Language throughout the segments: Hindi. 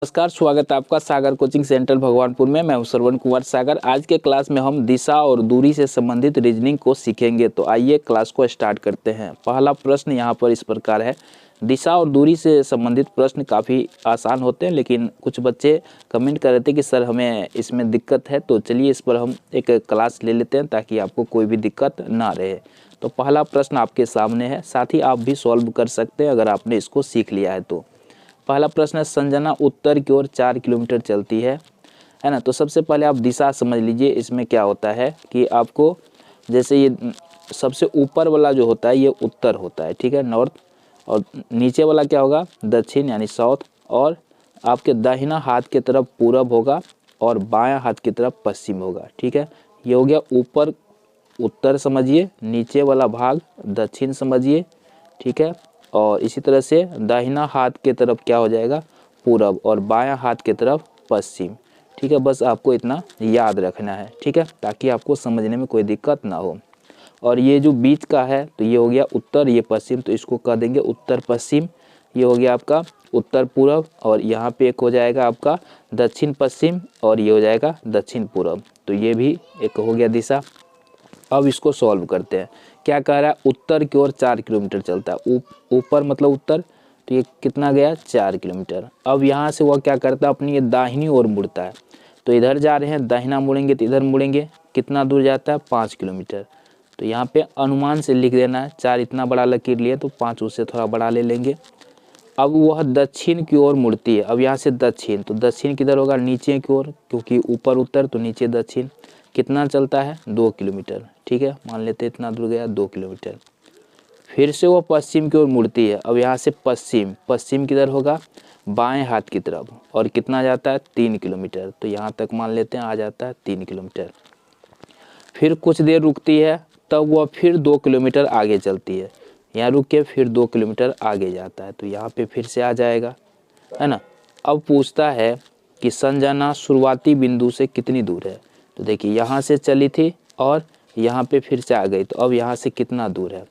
नमस्कार, स्वागत है आपका सागर कोचिंग सेंटर भगवानपुर में। मैं हूं श्रवण कुमार सागर। आज के क्लास में हम दिशा और दूरी से संबंधित रीजनिंग को सीखेंगे। तो आइए क्लास को स्टार्ट करते हैं। पहला प्रश्न यहां पर इस प्रकार है। दिशा और दूरी से संबंधित प्रश्न काफ़ी आसान होते हैं, लेकिन कुछ बच्चे कमेंट कर रहे थे कि सर हमें इसमें दिक्कत है। तो चलिए इस पर हम एक क्लास ले लेते हैं ताकि आपको कोई भी दिक्कत ना रहे। तो पहला प्रश्न आपके सामने है, साथ ही आप भी सॉल्व कर सकते हैं अगर आपने इसको सीख लिया है तो। पहला प्रश्न है, संजना उत्तर की ओर 4 किलोमीटर चलती है ना। तो सबसे पहले आप दिशा समझ लीजिए। इसमें क्या होता है कि आपको जैसे ये सबसे ऊपर वाला जो होता है ये उत्तर होता है, ठीक है, नॉर्थ, और नीचे वाला क्या होगा, दक्षिण यानी साउथ, और आपके दाहिना हाथ की तरफ पूरब होगा और बायां हाथ की तरफ पश्चिम होगा, ठीक है। ये हो गया ऊपर उत्तर समझिए, नीचे वाला भाग दक्षिण समझिए, ठीक है, और इसी तरह से दाहिना हाथ के तरफ क्या हो जाएगा, पूरब, और बायां हाथ के तरफ पश्चिम, ठीक है। बस आपको इतना याद रखना है, ठीक है, ताकि आपको समझने में कोई दिक्कत ना हो। और ये जो बीच का है तो ये हो गया उत्तर, ये पश्चिम, तो इसको कह देंगे उत्तर पश्चिम। ये हो गया आपका उत्तर पूरब, और यहाँ पे एक हो जाएगा आपका दक्षिण पश्चिम, और ये हो जाएगा दक्षिण पूरब। तो ये भी एक हो गया दिशा। अब इसको सॉल्व करते हैं। क्या कह रहा है, उत्तर की ओर 4 किलोमीटर चलता है। ऊपर मतलब उत्तर, तो ये कितना गया, 4 किलोमीटर। अब यहाँ से वह क्या करता है, अपनी ये दाहिनी ओर मुड़ता है। तो इधर जा रहे हैं, दाहिना मुड़ेंगे तो इधर मुड़ेंगे, कितना दूर जाता है, 5 किलोमीटर। तो यहाँ पे अनुमान से लिख देना है। 4 इतना बड़ा लकीर लिए तो 5 उससे थोड़ा बड़ा ले लेंगे। अब वह दक्षिण की ओर मुड़ती है। अब यहाँ से दक्षिण, तो दक्षिण किधर होगा, नीचे की ओर, क्योंकि ऊपर उत्तर तो नीचे दक्षिण। कितना चलता है, 2 किलोमीटर, ठीक है, मान लेते हैं इतना दूर गया, 2 किलोमीटर। फिर से वो पश्चिम की ओर मुड़ती है। अब यहाँ से पश्चिम, पश्चिम किधर होगा, बाएं हाथ की तरफ, और कितना जाता है, 3 किलोमीटर। तो यहाँ तक मान लेते हैं आ जाता है 3 किलोमीटर। फिर कुछ देर रुकती है, तब वह फिर 2 किलोमीटर आगे चलती है। यहाँ रुक के फिर 2 किलोमीटर आगे जाता है, तो यहाँ पे फिर से आ जाएगा, है ना। अब पूछता है कि संजना शुरुआती बिंदु से कितनी दूर है। तो देखिए यहाँ से चली थी और यहाँ पे फिर से आ गई, तो अब यहाँ से कितना दूर है।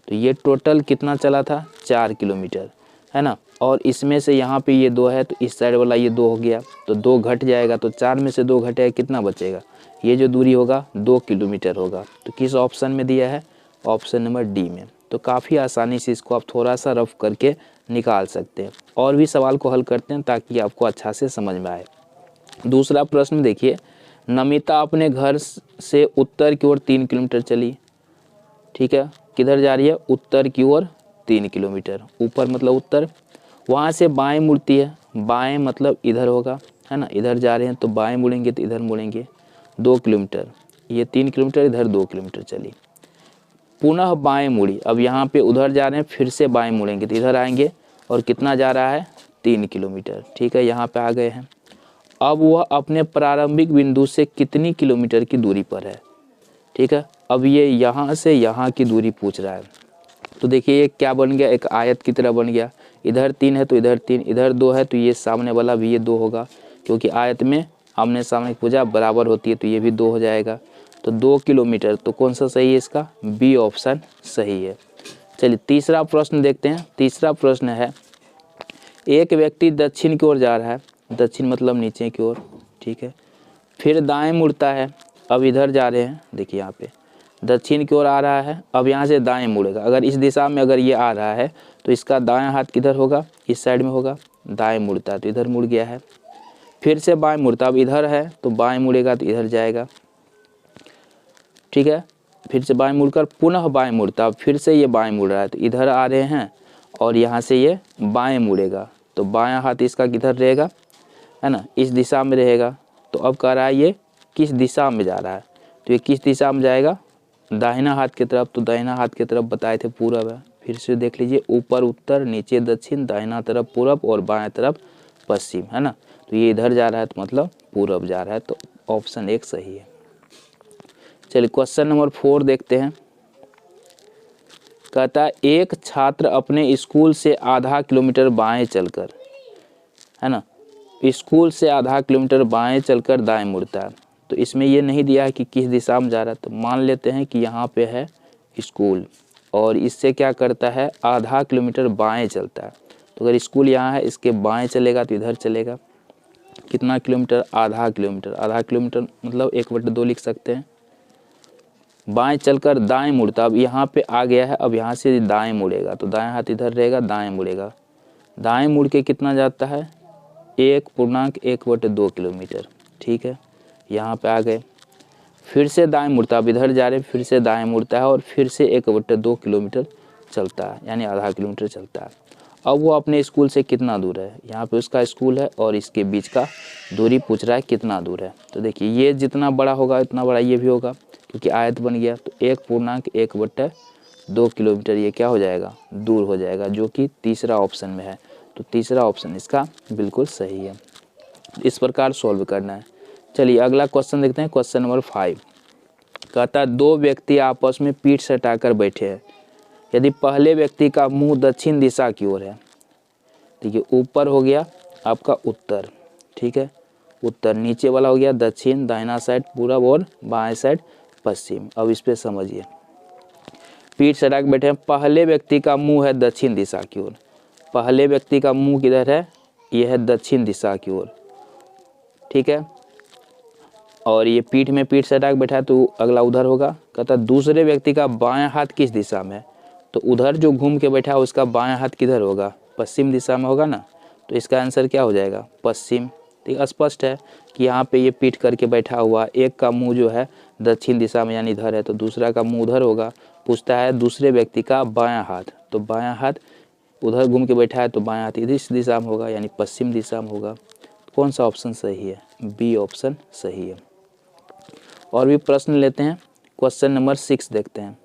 तो ये टोटल कितना चला था, 4 किलोमीटर, है ना। और इसमें से यहाँ पे ये 2 है, तो इस साइड वाला ये 2 हो गया, तो 2 घट जाएगा। तो 4 में से 2 घटेगा, कितना बचेगा, ये जो दूरी होगा 2 किलोमीटर होगा। तो किस ऑप्शन में दिया है, ऑप्शन नंबर डी में। तो काफ़ी आसानी से इसको आप थोड़ा सा रफ करके निकाल सकते हैं। और भी सवाल को हल करते हैं ताकि आपको अच्छा से समझ में आए। दूसरा प्रश्न देखिए, नमिता अपने घर से उत्तर की ओर 3 किलोमीटर चली, ठीक है। किधर जा रही है, उत्तर की ओर 3 किलोमीटर, ऊपर मतलब उत्तर। वहाँ से बाएं मुड़ती है, बाएं मतलब इधर होगा, है ना, इधर जा रहे हैं तो बाएं मुड़ेंगे तो इधर मुड़ेंगे, 2 किलोमीटर, ये 3 किलोमीटर, इधर 2 किलोमीटर चली। पुनः बाएं मुड़ी, अब यहाँ पे उधर जा रहे हैं, फिर से बाएं मुड़ेंगे तो इधर आएंगे, और कितना जा रहा है, 3 किलोमीटर, ठीक है, यहाँ पे आ गए हैं। अब वह अपने प्रारंभिक बिंदु से कितनी किलोमीटर की दूरी पर है, ठीक है। अब ये यहाँ से यहाँ की दूरी पूछ रहा है। तो देखिए ये क्या बन गया, एक आयत की तरह बन गया। इधर 3 है तो इधर 3, इधर 2 है तो ये सामने वाला भी ये 2 होगा, क्योंकि आयत में आमने सामने की भुजा बराबर होती है, तो ये भी 2 हो जाएगा। तो 2 किलोमीटर, तो कौन सा सही है, इसका बी ऑप्शन सही है। चलिए तीसरा प्रश्न देखते हैं। तीसरा प्रश्न है, एक व्यक्ति दक्षिण की ओर जा रहा है, दक्षिण मतलब नीचे की ओर, ठीक है, फिर दाएं मुड़ता है। अब इधर जा रहे हैं, देखिए यहाँ पे दक्षिण की ओर आ रहा है, अब यहाँ से दाएं मुड़ेगा। अगर इस दिशा में अगर ये आ रहा है तो इसका दायां हाथ किधर होगा, इस साइड में होगा, दाएं मुड़ता है तो इधर मुड़ गया है। फिर से बाएं मुड़ता, अब इधर है तो बाएं मुड़ेगा तो इधर जाएगा, ठीक है। फिर से बाएं मुड़कर पुनः बाएं मुड़ता, अब फिर से ये बाएं मुड़ रहा है तो इधर आ रहे हैं, और यहाँ से ये बाएं मुड़ेगा, तो बायां हाथ इसका किधर रहेगा, है ना, इस दिशा में रहेगा। तो अब कह रहा है ये किस दिशा में जा रहा है, तो ये किस दिशा में जाएगा, दाहिना हाथ की तरफ। तो दाहिना हाथ की तरफ बताए थे पूरब है। फिर से देख लीजिए, ऊपर उत्तर, नीचे दक्षिण, दाहिना तरफ पूरब और बाएं तरफ पश्चिम, है ना। तो ये इधर जा रहा है तो मतलब पूरब जा रहा है, तो ऑप्शन 1 सही है। चलिए क्वेश्चन नंबर 4 देखते हैं। कहता है, एक छात्र अपने स्कूल से आधा किलोमीटर बाएं चलकर, है ना, स्कूल से आधा किलोमीटर बाएं चलकर दाएं मुड़ता है। तो इसमें ये नहीं दिया है कि किस दिशा में जा रहा है, तो मान लेते हैं कि यहाँ पे है स्कूल, और इससे क्या करता है, आधा किलोमीटर बाएं चलता है। तो अगर स्कूल यहाँ है, इसके बाएं चलेगा तो इधर चलेगा, कितना किलोमीटर, आधा किलोमीटर। आधा किलोमीटर मतलब 1/2 लिख सकते हैं। बाएं चलकर दाएं मुड़ता, अब यहाँ पे आ गया है, अब यहाँ से दाएं मुड़ेगा तो दाएं हाथ इधर रहेगा, दाएं मुड़ेगा, दाएं मुड़ के कितना जाता है 1.1/2 किलोमीटर। ठीक है, यहाँ पे आ गए, फिर से दाएं मुड़ता, अब इधर जा रहे फिर से दाएं मुड़ता है और फिर से 1/2 किलोमीटर चलता है, यानी आधा किलोमीटर चलता है। अब वो अपने स्कूल से कितना दूर है, यहाँ पे उसका स्कूल है और इसके बीच का दूरी पूछ रहा है कितना दूर है। तो देखिए ये जितना बड़ा होगा उतना बड़ा ये भी होगा, क्योंकि आयत बन गया, तो 1.1/2 किलोमीटर ये क्या हो जाएगा, दूर हो जाएगा, जो कि तीसरा ऑप्शन में है। तो तीसरा ऑप्शन इसका बिल्कुल सही है। इस प्रकार सॉल्व करना है। चलिए अगला क्वेश्चन देखते हैं, क्वेश्चन नंबर 5 कहता है 2 व्यक्ति आपस में पीठ सटाकर बैठे हैं। यदि पहले व्यक्ति का मुंह दक्षिण दिशा की ओर है, देखिए ऊपर हो गया आपका उत्तर, ठीक है, उत्तर, नीचे वाला हो गया दक्षिण, दाहिना साइड पूरब और बाएं साइड पश्चिम। अब इस पे समझिए, पीठ सटा के बैठे हैं, पहले व्यक्ति का मुंह है दक्षिण दिशा की ओर, पहले व्यक्ति का मुंह किधर है, यह है दक्षिण दिशा की ओर, ठीक है, और ये पीठ में पीठ सटा के बैठा है तो अगला उधर होगा। कहता दूसरे व्यक्ति का बायां हाथ किस दिशा में है, तो उधर जो घूम के बैठा है उसका बायां हाथ किधर होगा, पश्चिम दिशा में होगा ना, तो इसका आंसर क्या हो जाएगा, पश्चिम। ठीक, स्पष्ट है कि यहाँ पे ये पीठ करके बैठा हुआ, एक का मुंह जो है दक्षिण दिशा में यानी इधर है, तो दूसरा का मुंह उधर होगा। पूछता है दूसरे व्यक्ति का बायां हाथ, तो बायां हाथ उधर घूम के बैठा है तो बायां हाथ इस दिशा में होगा यानी पश्चिम दिशा में होगा। कौन सा ऑप्शन सही है, बी ऑप्शन सही है। और भी प्रश्न लेते हैं, क्वेश्चन नंबर 6 देखते हैं।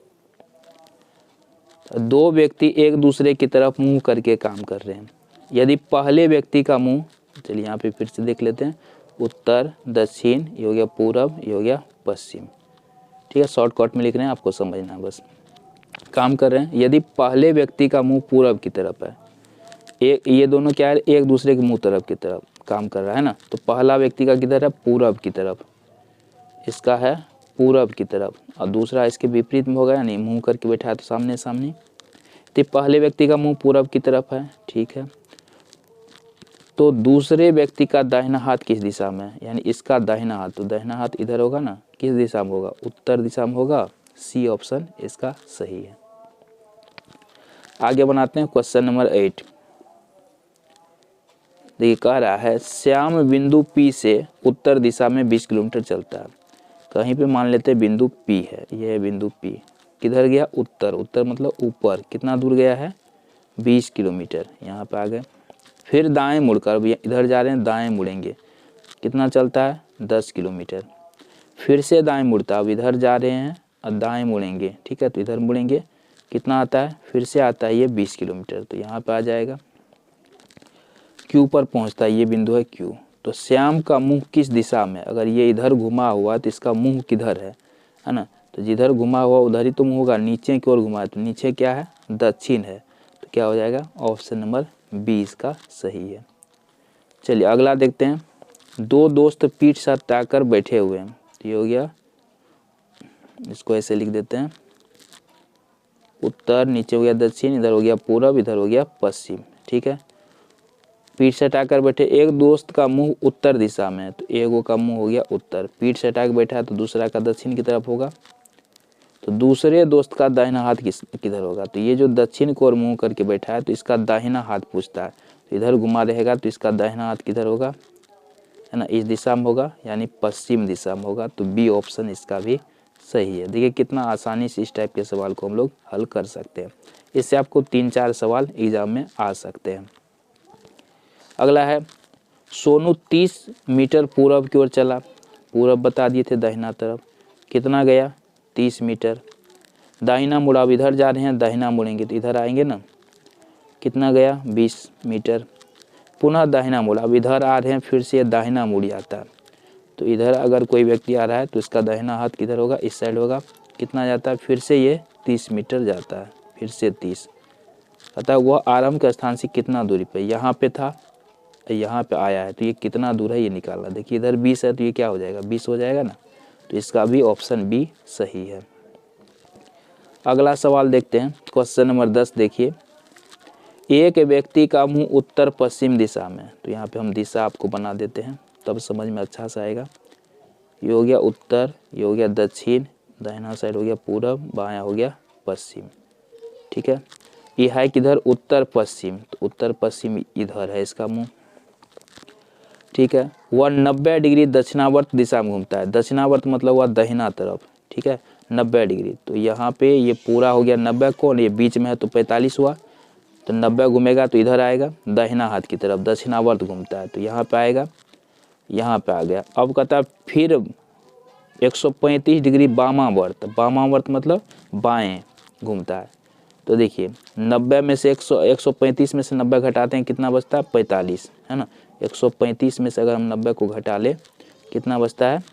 2 व्यक्ति एक दूसरे की तरफ मुंह करके काम कर रहे हैं। यदि पहले व्यक्ति का मुंह, चलिए यहाँ पे फिर से देख लेते हैं, उत्तर, दक्षिण, ये हो गया पूरब, ये हो गया पश्चिम, ठीक है, शॉर्टकट में लिख रहे हैं, आपको समझना है बस। काम कर रहे हैं, यदि पहले व्यक्ति का मुंह पूरब की तरफ है, एक ये दोनों क्या है, एक दूसरे के मुंह तरफ की तरफ काम कर रहा है ना, तो पहला व्यक्ति का किधर है, पूरब की तरफ, इसका है पूरब की तरफ, और दूसरा इसके विपरीत में होगा, यानी मुंह करके बैठा है तो सामने सामने। तो पहले व्यक्ति का मुंह पूरब की तरफ है, ठीक है, तो दूसरे व्यक्ति का दाहिना हाथ किस दिशा में है, यानी इसका दाहिना हाथ, तो दाहिना हाथ इधर होगा ना, किस दिशा में होगा, उत्तर दिशा में होगा। सी ऑप्शन इसका सही है। आगे बनाते हैं क्वेश्चन नंबर 8। देखिए कह रहा है श्याम बिंदु P से उत्तर दिशा में 20 किलोमीटर चलता है। कहीं पे मान लेते हैं बिंदु P है, यह है बिंदु P, किधर गया, उत्तर, उत्तर मतलब ऊपर, कितना दूर गया है 20 किलोमीटर, यहाँ पे आ गए। फिर दाएं मुड़कर, इधर जा रहे हैं दाएं मुड़ेंगे, कितना चलता है 10 किलोमीटर। फिर से दाएं मुड़ता, अब इधर जा रहे हैं और दाएं मुड़ेंगे, ठीक है, तो इधर मुड़ेंगे, कितना आता है, फिर से आता है ये 20 किलोमीटर, तो यहाँ पे आ जाएगा। Q पर पहुँचता है, ये बिंदु है Q। तो श्याम का मुंह किस दिशा में, अगर ये इधर घुमा हुआ तो इसका मुंह किधर है ना, तो जिधर घुमा हुआ उधर ही तो मुंह होगा, नीचे की ओर घुमा, तो नीचे क्या है, दक्षिण है, तो क्या हो जाएगा, ऑप्शन नंबर बी इसका सही है। चलिए अगला देखते हैं। 2 दोस्त पीठ सटाकर बैठे हुए हैं, तो ये हो गया, इसको ऐसे लिख देते हैं, उत्तर, नीचे हो गया दक्षिण, इधर हो गया पूरब, इधर हो गया पश्चिम, ठीक है, पीठ सटाकर बैठे। एक दोस्त का मुंह उत्तर दिशा में है, तो एगो का मुंह हो गया उत्तर, पीठ सटा के बैठा है तो दूसरा का दक्षिण की तरफ होगा। तो दूसरे दोस्त का दाहिना हाथ किधर होगा, तो ये जो दक्षिण की ओर मुंह करके बैठा है तो इसका दाहिना हाथ पूछता है, तो इधर घुमा रहेगा तो इसका दाहिना हाथ किधर होगा, है ना, इस दिशा में होगा, यानी पश्चिम दिशा में होगा। तो बी ऑप्शन इसका भी सही है। देखिए कितना आसानी से इस टाइप के सवाल को हम लोग हल कर सकते हैं। इससे आपको 3-4 सवाल एग्जाम में आ सकते हैं। अगला है सोनू 30 मीटर पूरब की ओर चला, पूरब बता दिए थे, दाहिना तरफ, कितना गया 30 मीटर। दाहिना मुड़ा, अब इधर जा रहे हैं, दाहिना मुड़ेंगे तो इधर आएंगे ना, कितना गया 20 मीटर। पुनः दाहिना मुड़ा, अब इधर आ रहे हैं, फिर से दाहिना मुड़ जाता है, तो इधर अगर कोई व्यक्ति आ रहा है तो इसका दाहिना हाथ किधर होगा, इस साइड होगा, कितना जाता है, फिर से ये 30 मीटर जाता है, फिर से 30। अतः वह आरंभ के स्थान से कितना दूरी पे, यहाँ पे था, यहाँ पे आया है, तो ये कितना दूर है ये निकालना। देखिए इधर 20 है तो ये क्या हो जाएगा, 20 हो जाएगा ना, तो इसका भी ऑप्शन बी सही है। अगला सवाल देखते हैं, क्वेश्चन नंबर 10 देखिए। एक व्यक्ति का मुंह उत्तर पश्चिम दिशा में, तो यहाँ पे हम दिशा आपको बना देते हैं तब समझ में अच्छा सा आएगा। ये हो गया उत्तर, ये हो गया दक्षिण, दाहिना साइड हो गया पूरब, बायां हो गया पश्चिम। ठीक है, ये है किधर, उत्तर पश्चिम, तो उत्तर पश्चिम इधर है इसका मुंह। ठीक है, वह 90 डिग्री दक्षिणावर्त दिशा में घूमता है। दक्षिणावर्त मतलब हुआ दाहिना तरफ। ठीक है, 90 डिग्री, तो यहाँ पे ये पूरा हो गया 90 कोण, ये बीच में है तो 45 हुआ, तो 90 घूमेगा तो इधर आएगा दाहिना हाथ की तरफ, दक्षिणावर्त घूमता है तो यहाँ पे आएगा, यहाँ पे आ गया। अब कहता है फिर 135 डिग्री वामावर्त, वामावर्त मतलब बाएं घूमता है। तो देखिए 90 में से 135 में से 90 घटाते हैं, कितना बचता है, 45, है ना। 135 में से अगर हम 90 को घटा ले, कितना बचता है,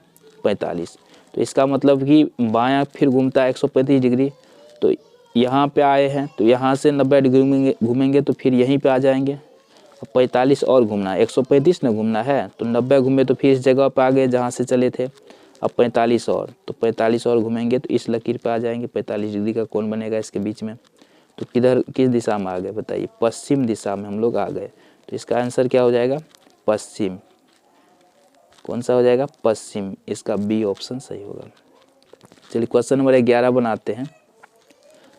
45। तो इसका मतलब कि बायां फिर घूमता है 135 डिग्री, तो यहाँ पे आए हैं तो यहाँ से 90 डिग्री घूमेंगे तो फिर यहीं पे आ जाएंगे। अब 45 और घूमना है, 135 न घूमना है, तो 90 घूमे तो फिर इस जगह पे आ गए जहाँ से चले थे। अब 45 और, तो 45 और घूमेंगे तो इस लकीर पे आ जाएंगे, 45 डिग्री का कोण बनेगा इसके बीच में। तो किधर, किस दिशा में आ गए बताइए, पश्चिम दिशा में हम लोग आ गए। तो इसका आंसर क्या हो जाएगा, पश्चिम। कौन सा हो जाएगा, पश्चिम। इसका बी ऑप्शन सही होगा। चलिए क्वेश्चन नंबर 11 बनाते हैं।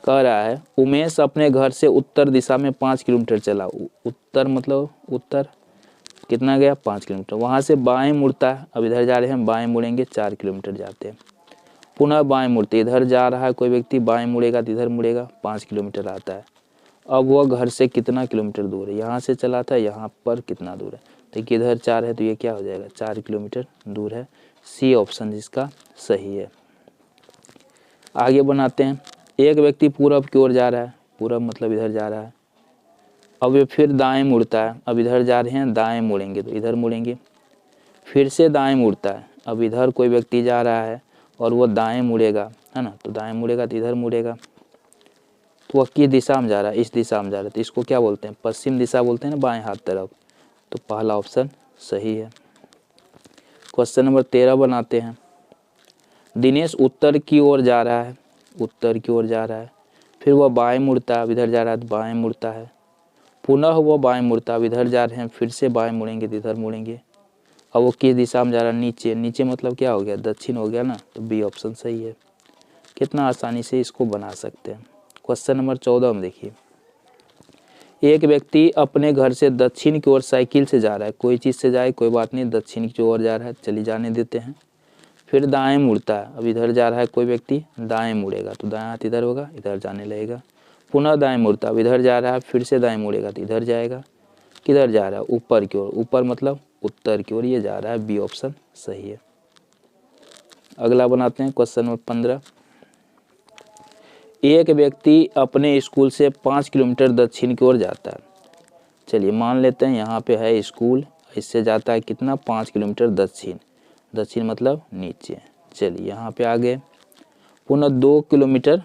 कह रहा है उमेश अपने घर से उत्तर दिशा में 5 किलोमीटर चला। उत्तर मतलब उत्तर कितना गया, 5 किलोमीटर। वहाँ से बाएं मुड़ता है, अब इधर जा रहे हैं, बाएं मुड़ेंगे 4 किलोमीटर जाते हैं। पुनः बाएं मुड़ते, इधर जा रहा है कोई व्यक्ति, बाएं मुड़ेगा तो इधर मुड़ेगा, 5 किलोमीटर आता है। अब वह घर से कितना किलोमीटर दूर है, यहाँ से चला था, यहाँ पर कितना दूर है, देखिए इधर 4 है तो ये क्या हो जाएगा, 4 किलोमीटर दूर है। सी ऑप्शन इसका सही है। आगे बनाते हैं। एक व्यक्ति पूरब की ओर जा रहा है, पूरब मतलब इधर जा रहा है। अब ये फिर दाएं मुड़ता है, अब इधर जा रहे हैं, दाएं मुड़ेंगे तो इधर मुड़ेंगे, फिर से दाएं मुड़ता है। अब इधर कोई व्यक्ति जा रहा है और वो दाएं मुड़ेगा, है ना, तो दाएं मुड़ेगा तो इधर मुड़ेगा। तो वह किस दिशा में जा रहा है, इस दिशा में जा रहा है, तो इसको क्या बोलते हैं, पश्चिम दिशा बोलते हैं ना, बाएं हाथ तरफ। तो पहला ऑप्शन सही है। क्वेश्चन नंबर 13 बनाते हैं। दिनेश उत्तर की ओर जा रहा है, उत्तर की ओर जा रहा है, फिर वह बाएं मुड़ता है, अब इधर जा रहा है तो बाएं मुड़ता है, पुनः वह बाएं मुड़ता है, अब इधर जा रहे हैं, फिर से बाएं मुड़ेंगे तो इधर मुड़ेंगे। अब वो किस दिशा में जा रहा है, नीचे, नीचे मतलब क्या हो गया, दक्षिण हो गया ना, तो बी ऑप्शन सही है। कितना आसानी से इसको बना सकते हैं। क्वेश्चन नंबर 14 में देखिए, एक व्यक्ति अपने घर से दक्षिण की ओर साइकिल से जा रहा है, कोई चीज़ से जाए कोई बात नहीं, दक्षिण की ओर जा रहा है, चलिए जाने देते हैं। फिर दाएं मुड़ता है, अब इधर जा रहा है कोई व्यक्ति, दाएं मुड़ेगा तो दाएं हाथ इधर होगा, इधर जाने लगेगा। पुनः दाएं मुड़ता है, अब इधर जा रहा है, फिर से दाएं मुड़ेगा तो इधर जाएगा। किधर जा रहा है, ऊपर की ओर, ऊपर मतलब उत्तर की ओर ये जा रहा है, बी ऑप्शन सही है। अगला बनाते हैं क्वेश्चन नंबर 15। एक व्यक्ति अपने स्कूल से 5 किलोमीटर दक्षिण की ओर जाता है। चलिए मान लेते हैं यहाँ पे है स्कूल, इससे जाता है कितना, 5 किलोमीटर दक्षिण, दक्षिण मतलब नीचे। चलिए यहाँ पे आ गए, पुनः 2 किलोमीटर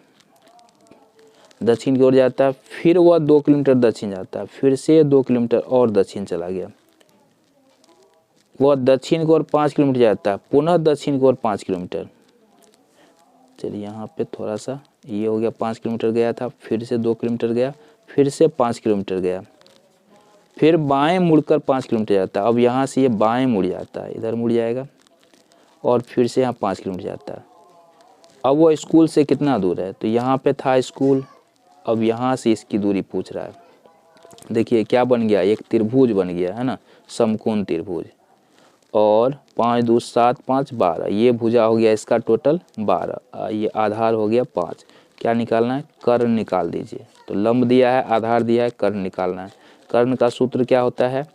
दक्षिण की ओर जाता है, फिर वह 2 किलोमीटर दक्षिण जाता है, फिर से 2 किलोमीटर और दक्षिण चला गया। वह दक्षिण की ओर 5 किलोमीटर जाता है, पुनः दक्षिण की ओर 5 किलोमीटर। चलिए यहाँ पे थोड़ा सा ये हो गया, 5 किलोमीटर गया था, फिर से 2 किलोमीटर गया, फिर से 5 किलोमीटर गया, फिर बाएं मुड़कर 5 किलोमीटर जाता है। अब यहाँ से ये बाएं मुड़ जाता है, इधर मुड़ जाएगा, और फिर से यहाँ 5 किलोमीटर जाता है। अब वो स्कूल से कितना दूर है, तो यहाँ पे था स्कूल, अब यहाँ से इसकी दूरी पूछ रहा है। देखिए क्या बन गया, एक त्रिभुज बन गया है ना, समकोण त्रिभुज, और 5 दूर 7 5 12, ये भुजा हो गया इसका टोटल 12, ये आधार हो गया 5। क्या निकालना है, कर्ण निकाल दीजिए। तो लंब दिया है, आधार दिया है, कर्ण निकालना है। कर्ण का सूत्र क्या होता है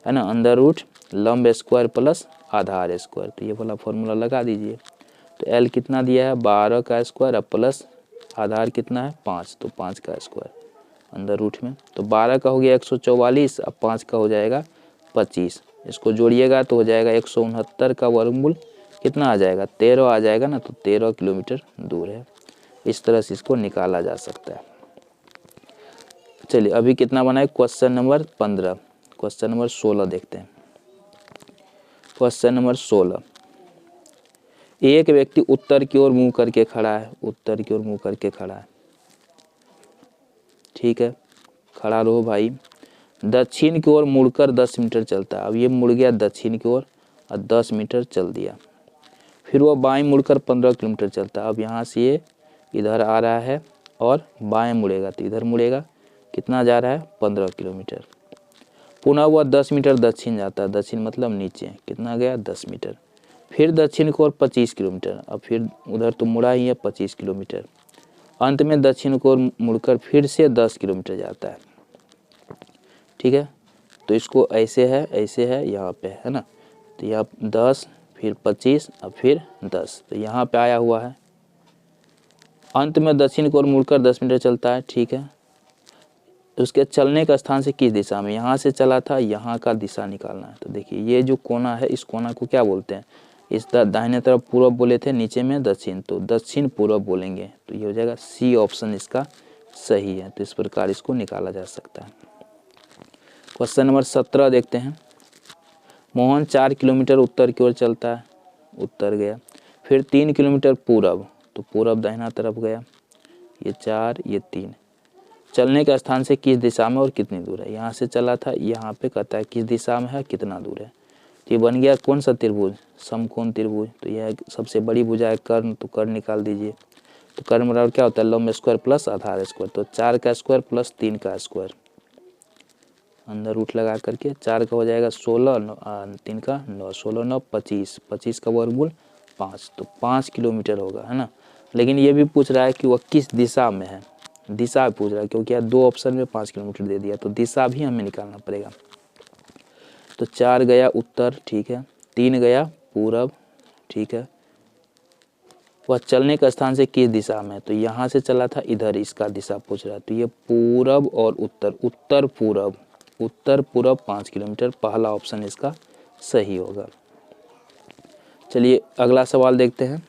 ना, अंडर रूट लंब स्क्वायर प्लस आधार स्क्वायर, तो ये वाला फॉर्मूला लगा दीजिए। तो एल कितना दिया है, 12 का स्क्वायर, अब प्लस आधार कितना है 5, तो 5 का स्क्वायर अंदर रूट में। तो 12 का हो गया 144, अब 5 का हो जाएगा 25, इसको जोड़िएगा तो हो जाएगा 169 का वर्गमूल कितना आ जाएगा, 13 आ जाएगा ना, तो 13 किलोमीटर दूर है। इस तरह से इसको निकाला जा सकता है। चलिए अभी कितना बना है, क्वेश्चन नंबर 15। क्वेश्चन नंबर 16 देखते हैं। क्वेश्चन नंबर 16, एक व्यक्ति उत्तर की ओर मुंह करके खड़ा है, उत्तर की ओर मुंह करके खड़ा है, ठीक है। खड़ा रहो भाई। दक्षिण की ओर मुड़कर 10 मीटर चलता है। अब ये मुड़ गया दक्षिण की ओर और 10 मीटर चल दिया। फिर वो बाएं मुड़कर 15 किलोमीटर चलता है। अब यहाँ से ये इधर आ रहा है और बाएं मुड़ेगा तो इधर मुड़ेगा, कितना जा रहा है 15 किलोमीटर। पुनः वह 10 मीटर दक्षिण जाता है, दक्षिण मतलब नीचे, कितना गया 10 मीटर। फिर दक्षिण की ओर 25 किलोमीटर, अब फिर उधर तो मुड़ा ही है 25 किलोमीटर। अंत में दक्षिण की ओर मुड़कर फिर से 10 किलोमीटर जाता है। ठीक है, तो इसको ऐसे है यहाँ पे, है ना। तो यहाँ 10 फिर 25 अब फिर 10, तो यहाँ पे आया हुआ है। अंत में दक्षिण की ओर मुड़कर 10 मीटर चलता है। ठीक है, तो उसके चलने का स्थान से किस दिशा में, यहाँ से चला था, यहाँ का दिशा निकालना है। तो देखिए ये जो कोना है, इस कोना को क्या बोलते हैं, इस दाहिने तरफ पूर्व बोले थे, नीचे में दक्षिण, तो दक्षिण पूर्व बोलेंगे। तो ये हो जाएगा सी ऑप्शन इसका सही है। तो इस प्रकार इसको निकाला जा सकता है। क्वेश्चन नंबर 17 देखते हैं। मोहन 4 किलोमीटर उत्तर की ओर चलता है, उत्तर गया। फिर 3 किलोमीटर पूरब, तो पूरब दाहिना तरफ गया, ये 4 ये 3। चलने के स्थान से किस दिशा में और कितनी दूर है, यहाँ से चला था, यहाँ पे कहता है किस दिशा में है, कितना दूर है। तो ये बन गया कौन सा त्रिभुज, समकोण त्रिभुज। तो यह सबसे बड़ी भुजा है कर्ण, तो कर्ण निकाल दीजिए। तो कर्ण बराबर क्या होता है, लंब स्क्वायर प्लस आधार स्क्वायर। तो 4 का स्क्वायर प्लस 3 का स्क्वायर, अंदर रूट लगा करके 4 का हो जाएगा 16, 3 का 9, 16 9 25, 25 का वर्गमूल 5, तो 5 किलोमीटर होगा, है ना। लेकिन ये भी पूछ रहा है कि वह किस दिशा में है, दिशा पूछ रहा है, क्योंकि यार 2 ऑप्शन में 5 किलोमीटर दे दिया, तो दिशा भी हमें निकालना पड़ेगा। तो 4 गया उत्तर, ठीक है, 3 गया पूरब, ठीक है। वह चलने का स्थान से किस दिशा में, तो यहाँ से चला था, इधर इसका दिशा पूछ रहा है। तो ये पूरब और उत्तर, उत्तर पूरब, उत्तर पूरब 5 किलोमीटर, पहला ऑप्शन इसका सही होगा। चलिए अगला सवाल देखते हैं।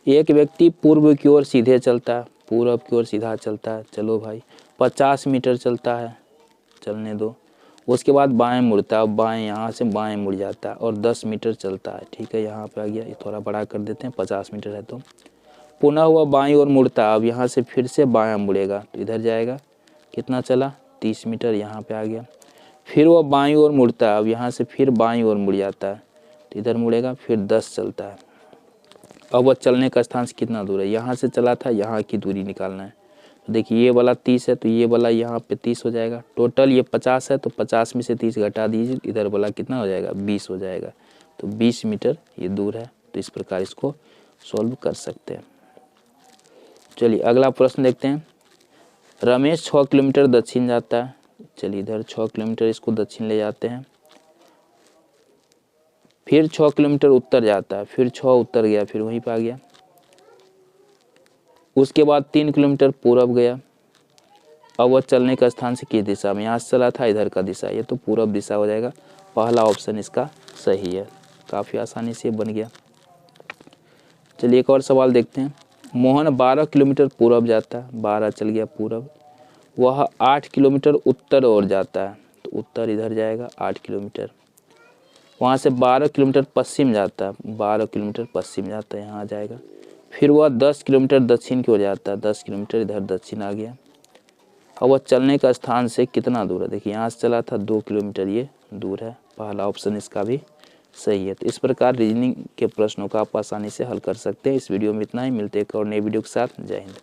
एक व्यक्ति पूर्व की ओर सीधे चलता है, पूरब की ओर सीधा चलता है, चलो भाई 50 मीटर चलता है, चलने दो। उसके बाद बाएं मुड़ता है, बाएं यहाँ से बाएं मुड़ जाता है और 10 मीटर चलता है। ठीक है, यहाँ पे आ गया, ये थोड़ा बड़ा कर देते हैं, 50 मीटर है। तो पुनः वह बाईं ओर मुड़ता है, अब यहाँ से फिर से बायां मुड़ेगा, तो इधर जाएगा, कितना चला 30 मीटर, यहाँ पे आ गया। फिर वह बाईं ओर मुड़ता है, अब यहाँ से फिर बाईं ओर मुड़ जाता है, तो इधर मुड़ेगा, फिर 10 चलता है। अब वह चलने का स्थान से कितना दूर है, यहाँ से चला था, यहाँ की दूरी निकालना है। तो देखिए ये वाला 30 है, तो ये वाला यहाँ पे 30 हो जाएगा। टोटल ये 50 है, तो 50 में से 30 घटा दीजिए, इधर वाला कितना हो जाएगा 20 हो जाएगा। तो 20 मीटर ये दूर है। तो इस प्रकार इसको सॉल्व कर सकते हैं। चलिए अगला प्रश्न देखते हैं। रमेश 6 किलोमीटर दक्षिण जाता है, चलिए इधर 6 किलोमीटर इसको दक्षिण ले जाते हैं। फिर 6 किलोमीटर उत्तर जाता है, फिर 6 उत्तर गया, फिर वहीं पर आ गया। उसके बाद 3 किलोमीटर पूरब गया। अब वह चलने का स्थान से किस दिशा में, यहाँ से चला था, इधर का दिशा, ये तो पूरब दिशा हो जाएगा, पहला ऑप्शन इसका सही है। काफ़ी आसानी से बन गया। चलिए एक और सवाल देखते हैं। मोहन 12 किलोमीटर पूरब जाता है, 12 चल गया पूरब। वह 8 किलोमीटर उत्तर ओर जाता है, तो उत्तर इधर जाएगा 8 किलोमीटर। वहाँ से 12 किलोमीटर पश्चिम जाता है, 12 किलोमीटर पश्चिम जाता है, यहाँ आ जाएगा। फिर वह 10 किलोमीटर दक्षिण की ओर जाता है, 10 किलोमीटर इधर दक्षिण आ गया। अब वह चलने का स्थान से कितना दूर है, देखिए यहाँ से चला था 2 किलोमीटर, ये दूर है, पहला ऑप्शन इसका भी सही है। तो इस प्रकार रीजनिंग के प्रश्नों का आप आसानी से हल कर सकते हैं। इस वीडियो में इतना ही, मिलते हैं एक और नए वीडियो के साथ। जय हिंद।